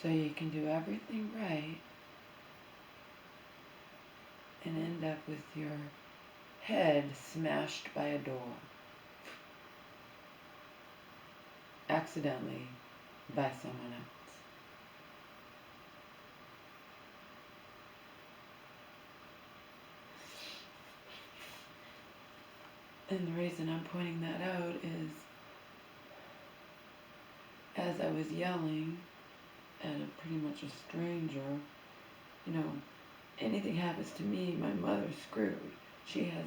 So you can do everything right and end up with your head smashed by a door. Accidentally by someone else. And the reason I'm pointing that out is as I was yelling at pretty much a stranger, you know, anything happens to me, my mother's screwed. She has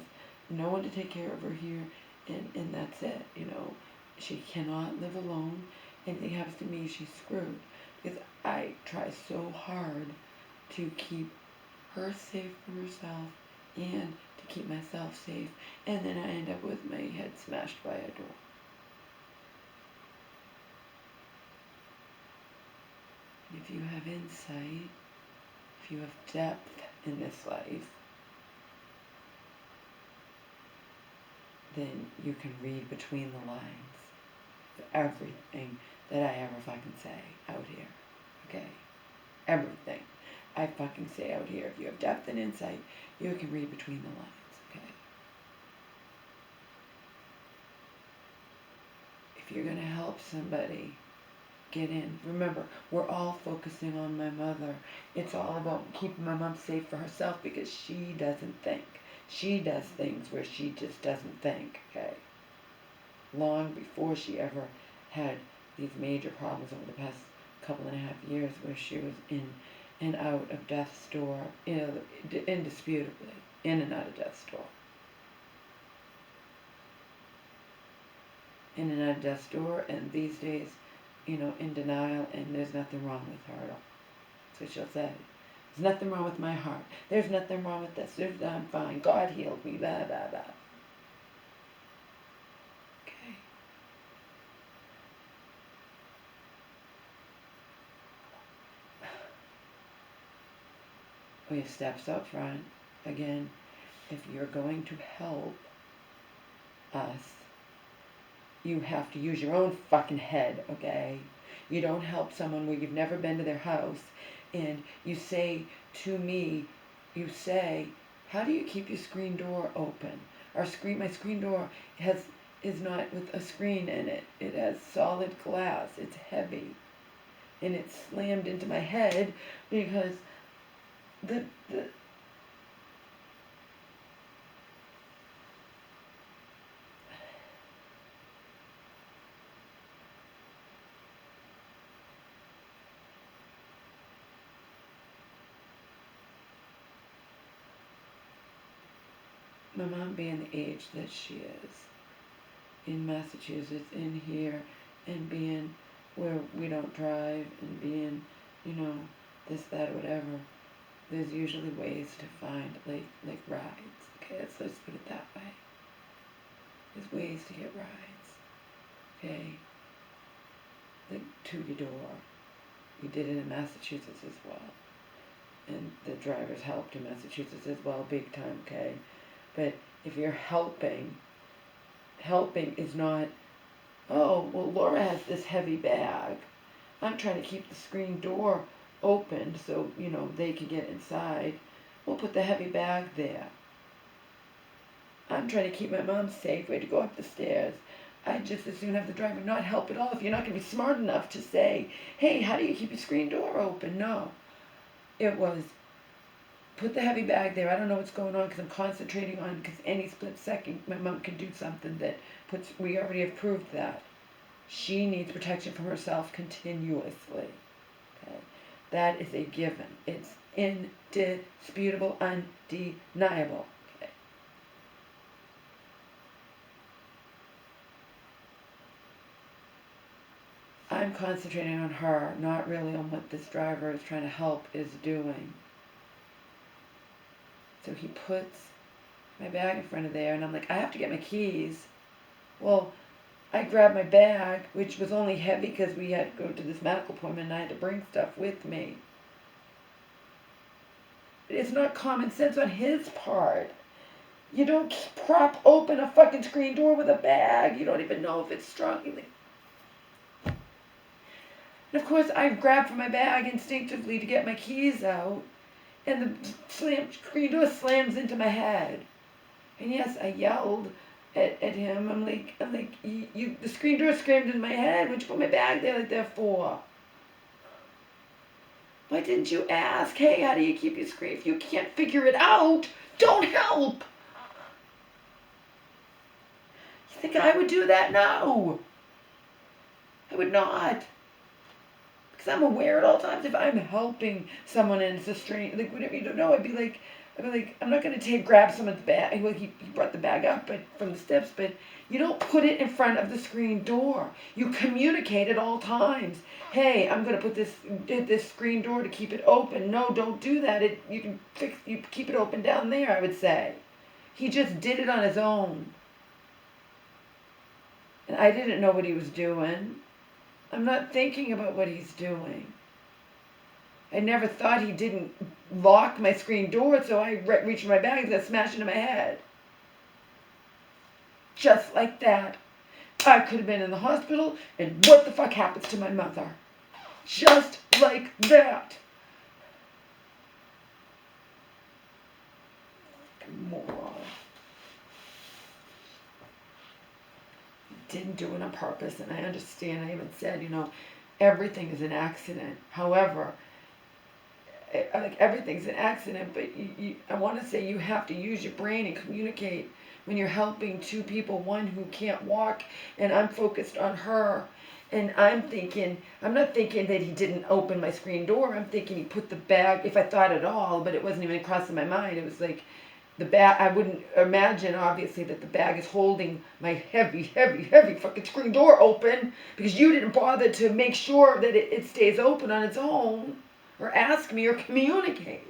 no one to take care of her here, and that's it, you know. She cannot live alone. Anything happens to me, she's screwed. Because I try so hard to keep her safe from herself and to keep myself safe. And then I end up with my head smashed by a door. If you have insight, if you have depth in this life, then you can read between the lines of everything that I ever fucking say out here. Okay? Everything I fucking say out here. If you have depth and insight, you can read between the lines. Okay? If you're going to help somebody get in, remember, we're all focusing on my mother. It's all about keeping my mom safe for herself because she doesn't think. She does things where she just doesn't think, okay? Long before she ever had these major problems over the past couple and a half years where she was in and out of death's door, you know, indisputably, in and out of death's door. In and out of death's door, and these days, you know, in denial, and there's nothing wrong with her at all. So she'll say, there's nothing wrong with my heart. There's nothing wrong with this. I'm fine. God healed me. Blah, blah, blah. Okay. We have steps up front. Again, if you're going to help us, you have to use your own fucking head, okay? You don't help someone where you've never been to their house and you say to me, you say, how do you keep your screen door open? My screen door is not with a screen in it. It has solid glass. It's heavy. And it's slammed into my head because the my mom being the age that she is, in Massachusetts, in here, and being where we don't drive, and being, you know, this, that, whatever, there's usually ways to find, like rides, okay, let's put it that way. There's ways to get rides, okay, like to your door. We did it in Massachusetts as well, and the drivers helped in Massachusetts as well, big time, okay. But if you're helping is not, oh, well, Laura has this heavy bag. I'm trying to keep the screen door open so, you know, they can get inside. We'll put the heavy bag there. I'm trying to keep my mom safe. We had to go up the stairs. I'd just as soon have the driver not help at all if you're not going to be smart enough to say, hey, how do you keep your screen door open? No. It was, put the heavy bag there. I don't know what's going on because I'm concentrating on, because any split second my mom can do something that puts, we already have proved that. She needs protection from herself continuously. Okay? That is a given. It's indisputable, undeniable. Okay? I'm concentrating on her, not really on what this driver is trying to help is doing. So he puts my bag in front of there, and I'm like, I have to get my keys. Well, I grabbed my bag, which was only heavy because we had to go to this medical appointment and I had to bring stuff with me. It's not common sense on his part. You don't prop open a fucking screen door with a bag. You don't even know if it's strong. And of course, I grabbed for my bag instinctively to get my keys out, and the screen door slams into my head. And yes, I yelled at him. I'm like, the screen door screamed in my head. What'd you put my bag there like that for? Why didn't you ask? Hey, how do you keep your screen? If you can't figure it out, don't help. You think I would do that? No. I would not. Because I'm aware at all times if I'm helping someone and it's a strange, like whatever, you don't know, I'd be like, I'm not going to grab someone's bag. Well, he brought the bag up from the steps, but you don't put it in front of the screen door. You communicate at all times. Hey, I'm going to put this screen door to keep it open. No, don't do that. You keep it open down there, I would say. He just did it on his own. And I didn't know what he was doing. I'm not thinking about what he's doing. I never thought he didn't lock my screen door, so I reached for my bag and got smashed into my head. Just like that. I could have been in the hospital, and what the fuck happens to my mother? Just like that. Moron. Didn't do it on purpose, and I understand. I even said, everything is an accident. However, like everything's an accident, but I want to say you have to use your brain and communicate when you're helping two people, one who can't walk, and I'm focused on her, and I'm not thinking that he didn't open my screen door. I'm thinking he put the bag, if I thought at all, but it wasn't even crossing my mind. It was like the bag, I wouldn't imagine, obviously, that the bag is holding my heavy fucking screen door open because you didn't bother to make sure that it stays open on its own. Or ask me or communicate.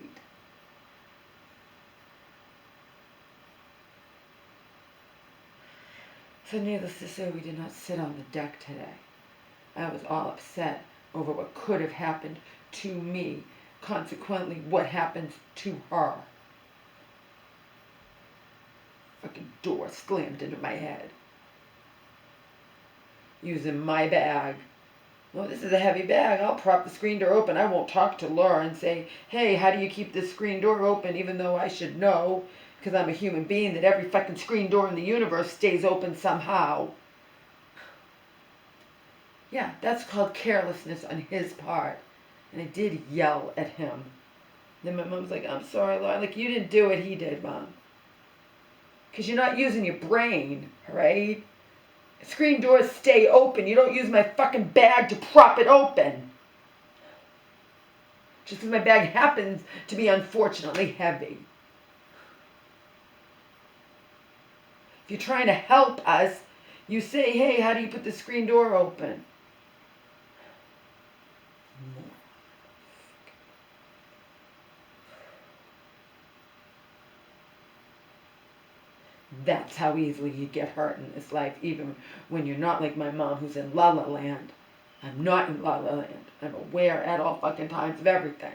So needless to say, we did not sit on the deck today. I was all upset over what could have happened to me. Consequently, what happens to her. Fucking door slammed into my head. Using my bag. Well, this is a heavy bag. I'll prop the screen door open. I won't talk to Laura and say, hey, how do you keep this screen door open? Even though I should know, because I'm a human being, that every fucking screen door in the universe stays open somehow. Yeah, that's called carelessness on his part. And I did yell at him. Then my mom's like, I'm sorry, Laura. Like, you didn't do it, he did, Mom. Because you're not using your brain, right? Screen doors stay open. You don't use my fucking bag to prop it open. Just because my bag happens to be unfortunately heavy. If you're trying to help us, you say, hey, how do you put the screen door open? That's how easily you get hurt in this life, even when you're not like my mom who's in La La Land. I'm not in La La Land. I'm aware at all fucking times of everything.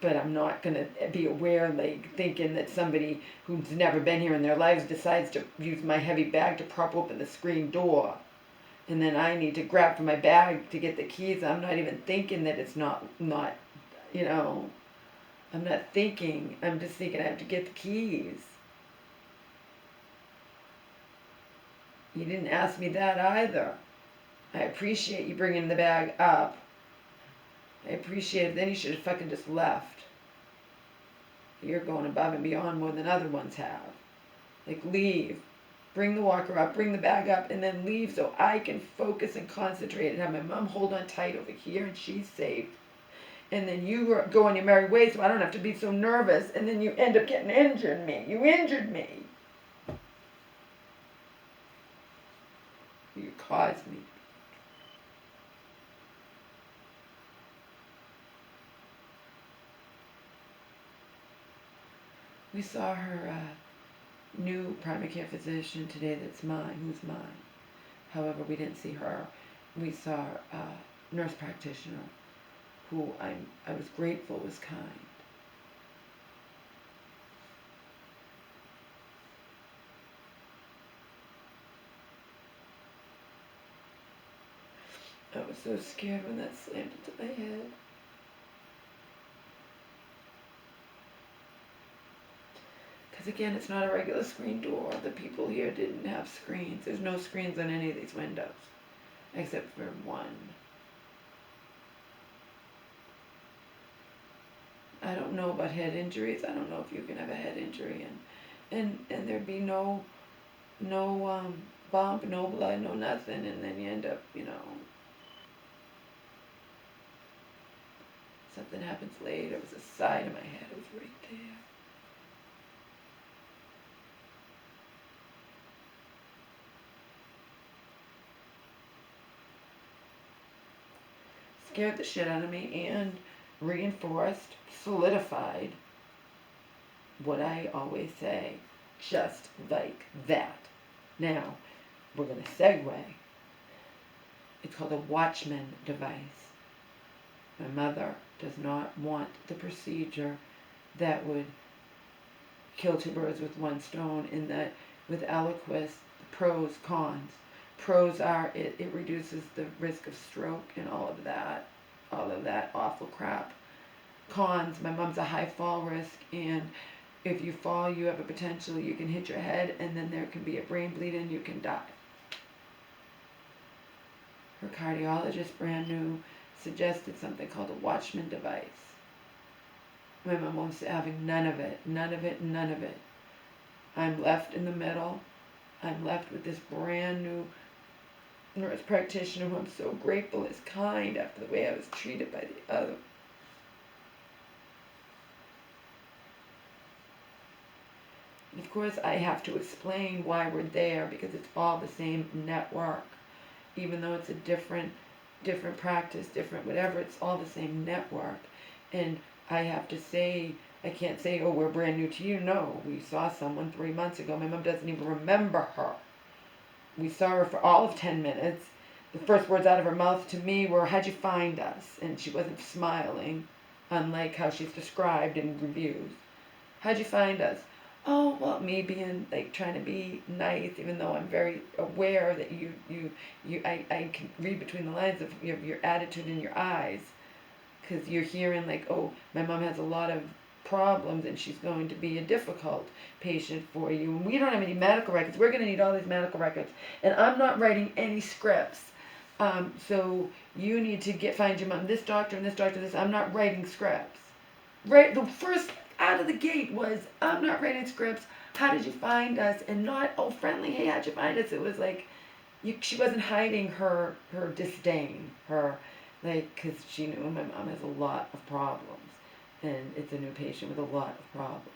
But I'm not going to be aware, like, thinking that somebody who's never been here in their lives decides to use my heavy bag to prop open the screen door. And then I need to grab for my bag to get the keys. I'm not even thinking that it's not, I'm not thinking. I'm just thinking I have to get the keys. You didn't ask me that either. I appreciate you bringing the bag up. I appreciate it. Then you should have fucking just left. You're going above and beyond more than other ones have. Like, leave. Bring the walker up, bring the bag up, and then leave so I can focus and concentrate and have my mom hold on tight over here and she's safe. And then you go on your merry way so I don't have to be so nervous, and then you end up getting injured me. You injured me. You caused me. We saw her new primary care physician today who's mine. However, we didn't see her. We saw a nurse practitioner who I was grateful was kind. I was so scared when that slammed into my head. Because again, it's not a regular screen door. The people here didn't have screens. There's no screens on any of these windows, except for one. I don't know about head injuries. I don't know if you can have a head injury and there'd be no bump, no blood, no nothing, and then you end up, something happens later. It was the side of my head. It was right there. Scared the shit out of me and reinforced, solidified what I always say, just like that. Now, we're going to segue. It's called a Watchman device. My mother does not want the procedure that would kill two birds with one stone, in that with Aliquis, pros, cons. Pros are it reduces the risk of stroke and all of that awful crap. Cons, my mom's a high fall risk, and if you fall, you have a potential, you can hit your head, and then there can be a brain bleed and you can die. Her cardiologist, brand new, suggested something called a Watchman device. My mom wants having none of it, none of it, none of it. I'm left in the middle. I'm left with this brand new nurse practitioner who I'm so grateful is kind after the way I was treated by the other. And of course, I have to explain why we're there, because it's all the same network. Even though it's a different practice, different whatever, it's all the same network. And I have to say, I can't say, oh, we're brand new to you. No, we saw someone 3 months ago. My mom doesn't even remember her. We saw her for all of 10 minutes. The first words out of her mouth to me were, how'd you find us? And she wasn't smiling, unlike how she's described in reviews. How'd you find us? Oh, well, me being, like, trying to be nice, even though I'm very aware that I can read between the lines of your attitude in your eyes. Because you're hearing, like, oh, my mom has a lot of problems and she's going to be a difficult patient for you. And we don't have any medical records. We're going to need all these medical records. And I'm not writing any scripts. So you need to find your mom this doctor and this doctor, this. I'm not writing scripts. Right? The first out of the gate was, I'm not writing scripts. How did you find us? And not, oh, friendly, hey, how'd you find us? It was like, she wasn't hiding her disdain, because she knew my mom has a lot of problems. And it's a new patient with a lot of problems.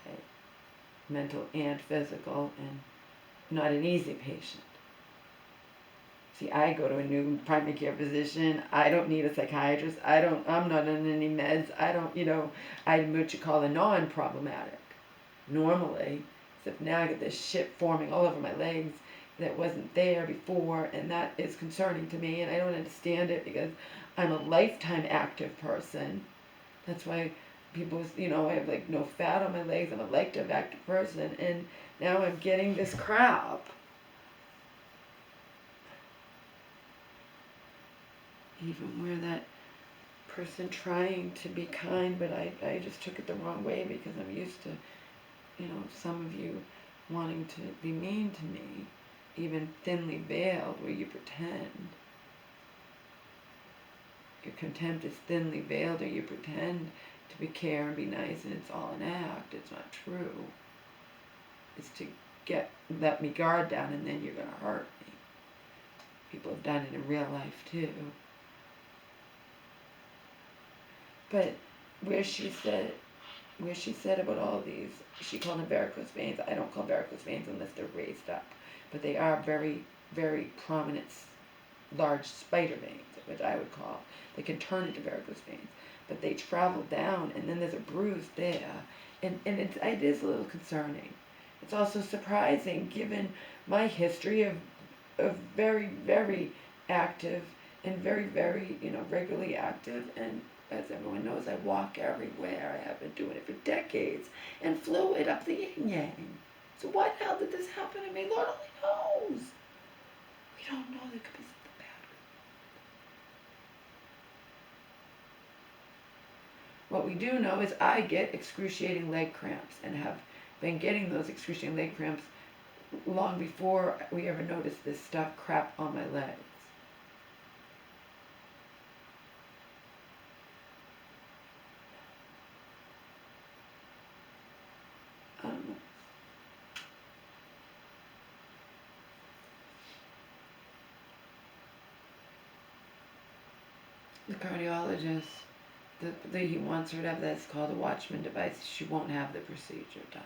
Okay? Mental and physical, and not an easy patient. See, I go to a new primary care physician. I don't need a psychiatrist. I'm not on any meds. I'm what you call a non-problematic. Normally, except now I get this shit forming all over my legs that wasn't there before, and that is concerning to me, and I don't understand it because I'm a lifetime active person. That's why people, I have like no fat on my legs. I'm a lifetime active person, and now I'm getting this crap. Even where that person trying to be kind, but I just took it the wrong way because I'm used to, some of you wanting to be mean to me, even thinly veiled, where you pretend. Your contempt is thinly veiled, or you pretend to be care and be nice, and it's all an act. It's not true. It's to let me guard down, and then you're going to hurt me. People have done it in real life too. But where she said about all these, she called them varicose veins. I don't call varicose veins unless they're raised up. But they are very, very prominent, large spider veins, which I would call. They can turn into varicose veins. But they travel down, and then there's a bruise there. And it is a little concerning. It's also surprising, given my history of very, very active and very, very, regularly active. And as everyone knows, I walk everywhere. I have been doing it for decades. And fluid up the yin-yang. So why the hell did this happen to me? Lord only knows. We don't know. There could be something bad. What we do know is I get excruciating leg cramps and have been getting those excruciating leg cramps long before we ever noticed this stuff crap on my legs. Um, the cardiologist, he wants her to have that's called a Watchman device. She won't have the procedure done.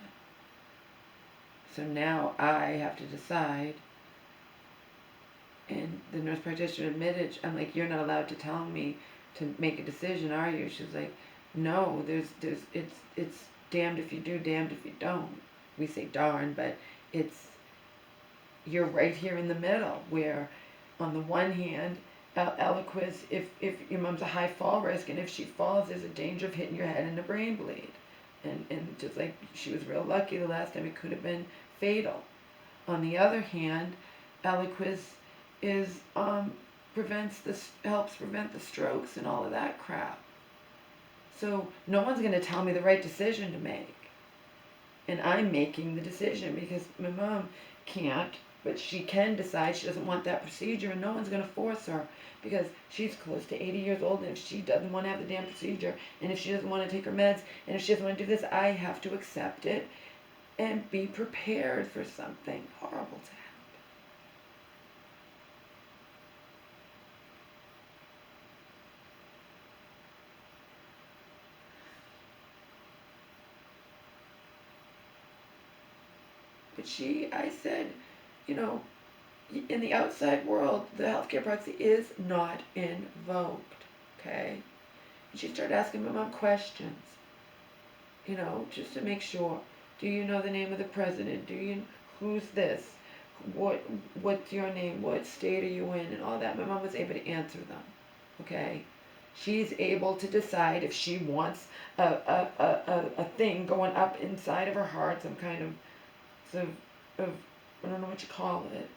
So now I have to decide. And the nurse practitioner admitted, I'm like, you're not allowed to tell me to make a decision, are you? She was like, no, it's damned if you do, damned if you don't. We say darn, but you're right here in the middle where on the one hand, Eliquis, if your mom's a high fall risk and if she falls, there's a danger of hitting your head and a brain bleed. And just like she was real lucky the last time, it could have been fatal. On the other hand, Eliquis is helps prevent the strokes and all of that crap. So no one's going to tell me the right decision to make. And I'm making the decision because my mom can't, but she can decide she doesn't want that procedure, and no one's going to force her because she's close to 80 years old, and if she doesn't want to have the damn procedure, and if she doesn't want to take her meds, and if she doesn't want to do this, I have to accept it and be prepared for something horrible to happen. But I said, you know, in the outside world, the healthcare proxy is not invoked, okay? And she started asking my mom questions, just to make sure. Do you know the name of the president? Who's this? What's your name? What state are you in? And all that. My mom was able to answer them, okay? She's able to decide if she wants a thing going up inside of her heart, some kind of I don't know what you call it,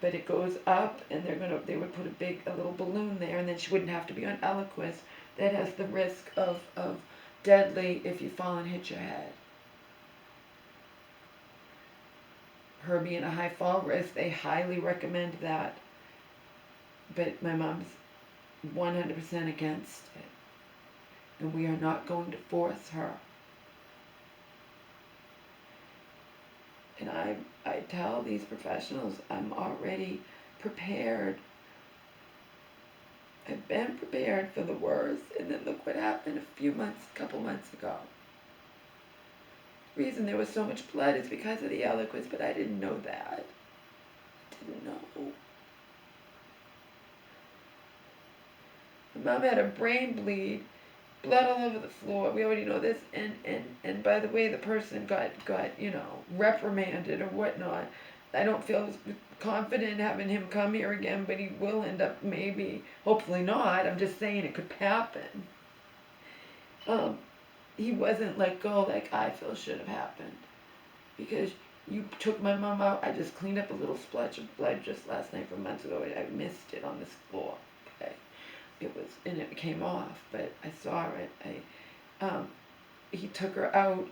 but it goes up, and they would put a little balloon there, and then she wouldn't have to be on Eliquis. That has the risk of deadly if you fall and hit your head. Her being a high fall risk, they highly recommend that, but my mom's 100% against it, and we are not going to force her. And I tell these professionals I'm already prepared. I've been prepared for the worst, and then look what happened a couple months ago. The reason there was so much blood is because of the Eliquis, but I didn't know that. I didn't know. My mom had a brain bleed, blood all over the floor. We already know this, and by the way, the person got reprimanded or whatnot. I don't feel confident having him come here again, but he will end up maybe, hopefully not. I'm just saying it could happen. He wasn't let go like I feel should have happened, because you took my mom out. I just cleaned up a little splotch of blood just last night from months ago. I missed it on this floor. Okay. It came off, but I saw it. He took her out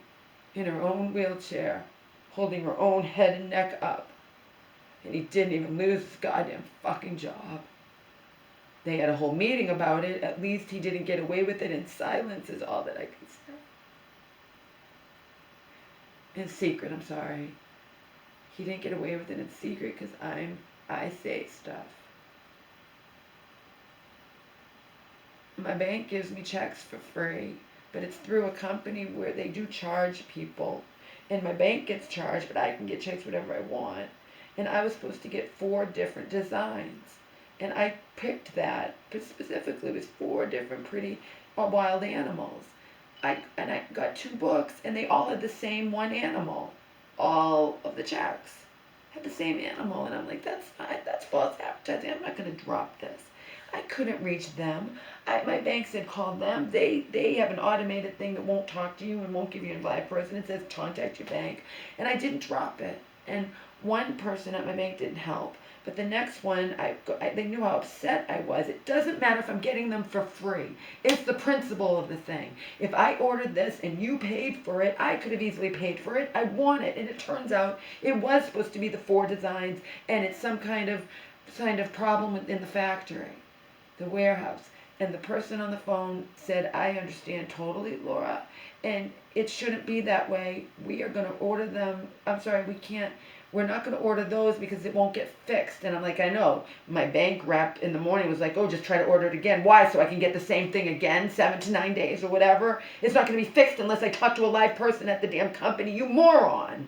in her own wheelchair, holding her own head and neck up, and he didn't even lose his goddamn fucking job. They had a whole meeting about it. At least he didn't get away with it in silence is all that I can say. In secret, I'm sorry. He didn't get away with it in secret because I say stuff. My bank gives me checks for free, but it's through a company where they do charge people. And my bank gets charged, but I can get checks whatever I want. And I was supposed to get 4 different designs. And I picked that, but specifically it was 4 different pretty wild animals. I got 2 books, and they all had the same one animal. All of the checks had the same animal, and I'm like, that's false advertising. I'm not going to drop this. I couldn't reach them. My bank said call them. They have an automated thing that won't talk to you and won't give you a live person. It says contact your bank. And I didn't drop it. And one person at my bank didn't help. But the next one, they knew how upset I was. It doesn't matter if I'm getting them for free. It's the principle of the thing. If I ordered this and you paid for it, I could have easily paid for it. I want it. And it turns out it was supposed to be the 4 designs, and it's some kind of problem within the factory, the warehouse. And the person on the phone said, I understand totally, Laura, and it shouldn't be that way. We are going to order them. I'm sorry, we're not going to order those because it won't get fixed. And I'm like, I know. My bank rep in the morning was like, oh, just try to order it again. Why? So I can get the same thing again, 7 to 9 days or whatever. It's not going to be fixed unless I talk to a live person at the damn company, you moron.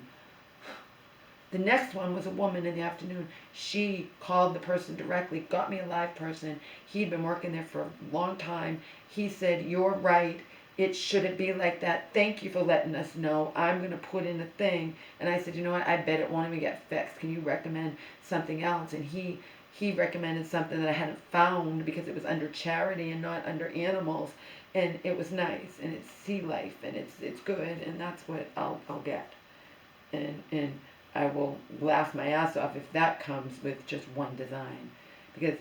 The next one was a woman in the afternoon. She called the person directly, got me a live person. He'd been working there for a long time. He said, you're right. It shouldn't be like that. Thank you for letting us know. I'm going to put in a thing. And I said, you know what? I bet it won't even get fixed. Can you recommend something else? And he recommended something that I hadn't found because it was under charity and not under animals. And it was nice. And it's sea life. And it's good. And that's what I'll get. And I will laugh my ass off if that comes with just one design. Because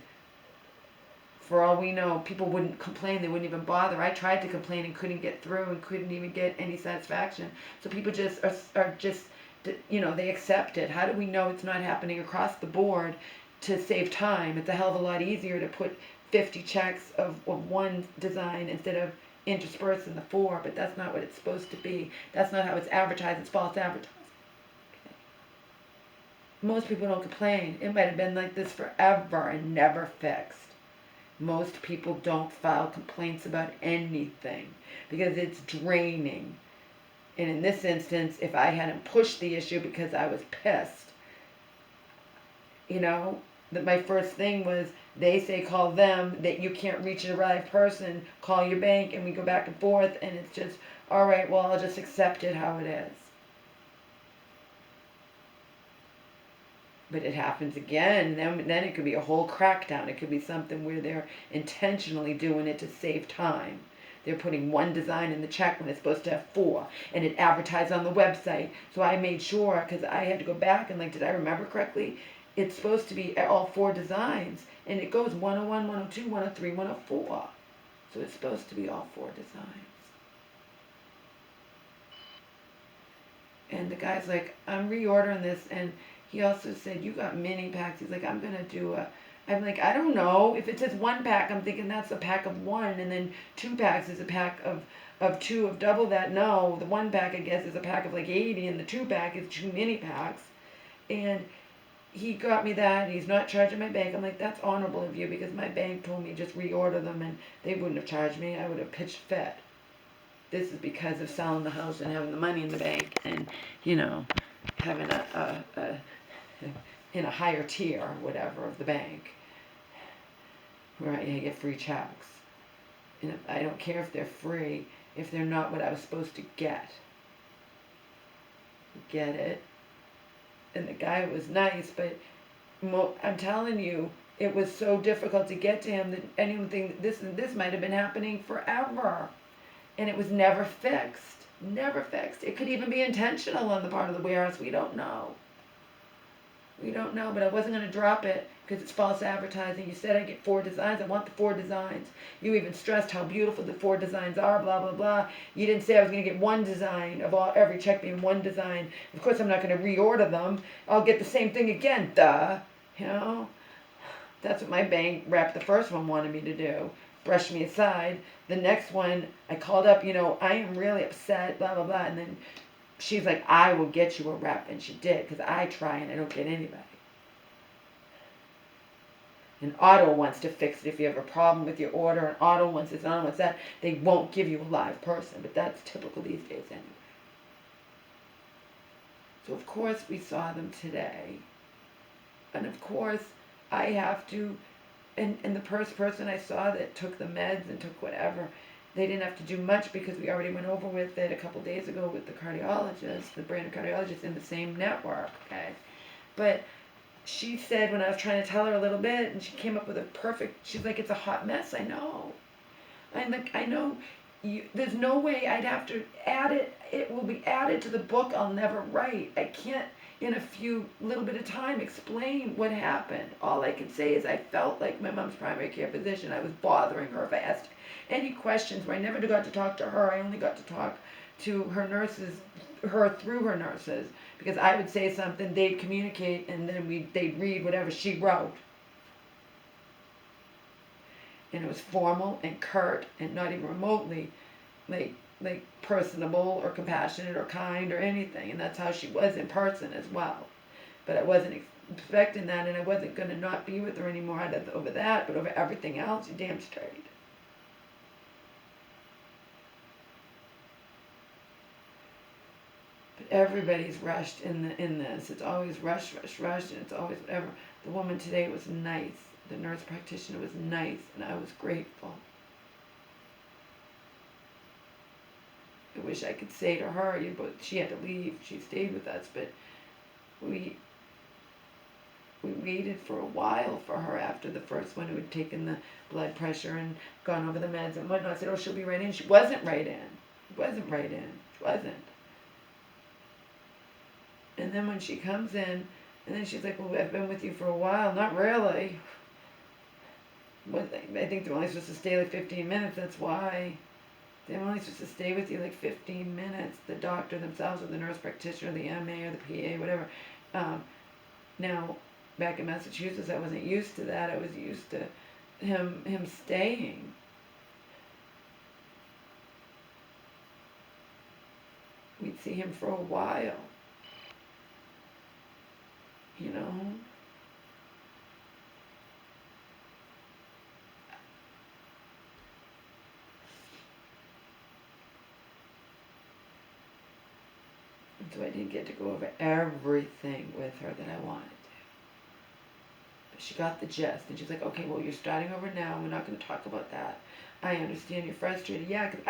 for all we know, people wouldn't complain. They wouldn't even bother. I tried to complain and couldn't get through and couldn't even get any satisfaction. So people just are just, they accept it. How do we know it's not happening across the board to save time? It's a hell of a lot easier to put 50 checks of one design instead of interspersed in the 4, but that's not what it's supposed to be. That's not how it's advertised. It's false advertising. Most people don't complain. It might have been like this forever and never fixed. Most people don't file complaints about anything because it's draining. And in this instance, if I hadn't pushed the issue because I was pissed, that my first thing was, they say call them, that you can't reach a live person, call your bank, and we go back and forth, and it's just, all right, well, I'll just accept it how it is. But it happens again, then it could be a whole crackdown. It could be something where they're intentionally doing it to save time. They're putting one design in the check when it's supposed to have 4, and it advertised on the website. So I made sure, because I had to go back and did I remember correctly? It's supposed to be all 4 designs, and it goes 101, 102, 103, 104. So it's supposed to be all 4 designs. And the guy's like, I'm reordering this, and he also said, you got mini packs. He's like, I'm like, I don't know. If it says 1 pack, I'm thinking that's a pack of 1, and then 2 packs is a pack of 2 of double that. No, the 1 pack, I guess, is a pack of 80, and the 2 pack is 2 mini packs. And he got me that, and he's not charging my bank. I'm like, that's honorable of you, because my bank told me just reorder them, and they wouldn't have charged me. I would have pitched fit. This is because of selling the house and having the money in the bank, and, having in a higher tier or whatever of the bank, where I get free checks. And I don't care if they're free, if they're not what I was supposed to get. Get it? And the guy was nice, but I'm telling you, it was so difficult to get to him that anyone think this might have been happening forever. And it was never fixed. Never fixed. It could even be intentional on the part of the warehouse. We don't know. We don't know, but I wasn't going to drop it because it's false advertising. You said I get 4 designs. I want the 4 designs. You even stressed how beautiful the 4 designs are, blah, blah, blah. You didn't say I was going to get 1 design of every check being 1 design. Of course, I'm not going to reorder them. I'll get the same thing again, duh. That's what my bank rep, the first one, wanted me to do. Brushed me aside. The next one, I called up, I am really upset, blah, blah, blah. And then she's like, I will get you a rep. And she did, because I try and I don't get anybody. And Auto wants to fix it if you have a problem with your order. And Auto wants this, Auto wants that. They won't give you a live person. But that's typical these days anyway. So, of course, we saw them today. And, of course, I have to, and the first person I saw that took the meds and took whatever, they didn't have to do much because we already went over with it a couple days ago with the cardiologist, the brand cardiologist in the same network, okay? But she said when I was trying to tell her a little bit, and she came up with a perfect, she's like, it's a hot mess, I know. I'm like, I know, there's no way I'd have to add it. It will be added to the book I'll never write. I can't, in a few little bit of time explain what happened. All I can say is I felt like my mom's primary care physician. I was bothering her. If I asked any questions where I never got to talk to her, I only got to talk to her nurses, her through her nurses, because I would say something, they'd communicate, and then they'd read whatever she wrote. And it was formal and curt and not even remotely like personable or compassionate or kind or anything. And that's how she was in person as well. But I wasn't expecting that, and I wasn't going to not be with her anymore over that, but over everything else, you're damn straight. But everybody's rushed in this. It's always rush, and it's always whatever. The woman today was nice. The nurse practitioner was nice, and I was grateful. I wish I could say to her, she had to leave. She stayed with us, but we waited for a while for her after the first one who had taken the blood pressure and gone over the meds and whatnot. I said, oh, she'll be right in. She wasn't right in. She wasn't right in. She wasn't. And then when she comes in, and then she's like, well, I've been with you for a while. Not really. I think they're only supposed to stay like 15 minutes. That's why. They're only supposed to stay with you like 15 minutes. The doctor themselves, or the nurse practitioner, the MA, or the PA, whatever. Now, back in Massachusetts, I wasn't used to that. I was used to him staying. We'd see him for a while. You know? And so I didn't get to go over everything with her that I wanted to. But she got the gist, and she's like, okay, well, you're starting over now. We're not going to talk about that. I understand you're frustrated. Yeah, because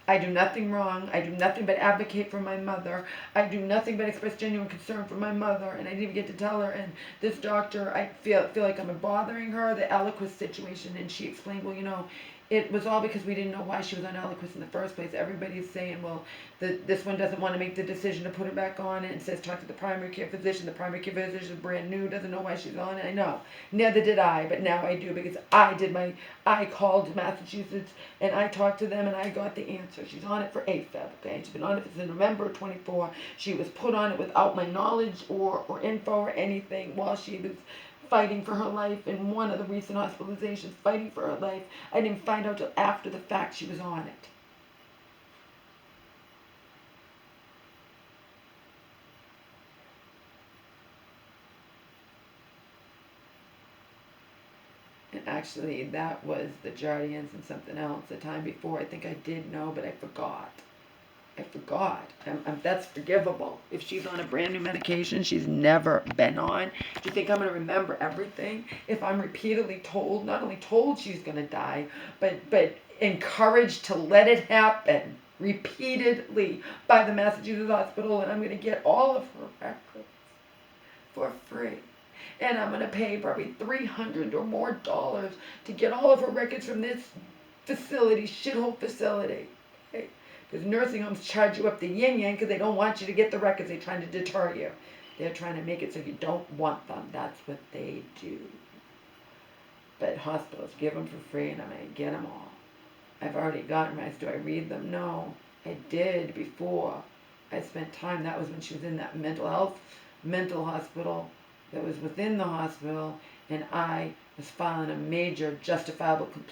I do nothing wrong. I do nothing but advocate for my mother. I do nothing but express genuine concern for my mother, and I didn't even get to tell her. And this doctor, I feel like I'm bothering her, the Aliquis situation, and she explained, well, it was all because we didn't know why she was on Aliquis in the first place. Everybody's saying, well, this one doesn't want to make the decision to put her back on it, and says talk to the primary care physician. The primary care physician is brand new, doesn't know why she's on it. I know. Neither did I, but now I do, because I called Massachusetts, and I talked to them, and I got the answer. She's on it for AFib, okay? She's been on it since November of 24. She was put on it without my knowledge or info or anything while she was fighting for her life in one of the recent hospitalizations, fighting for her life. I didn't find out till after the fact she was on it. And actually, that was the Jardians and something else. The time before, I think I did know, but I forgot. That's forgivable. If she's on a brand new medication she's never been on, do you think I'm going to remember everything? If I'm repeatedly told, not only told she's going to die, but encouraged to let it happen repeatedly by the Massachusetts hospital, and I'm going to get all of her records for free. And I'm going to pay probably $300 or more to get all of her records from this facility, shithole facility. Okay? Because nursing homes charge you up the yin-yang because they don't want you to get the records. They're trying to deter you. They're trying to make it so you don't want them. That's what they do. But hospitals give them for free, and I'm going to get them all. I've already gotten mine. Do I read them? No. I did before. I spent time. That was when she was in that mental hospital that was within the hospital, and I was filing a major justifiable complaint.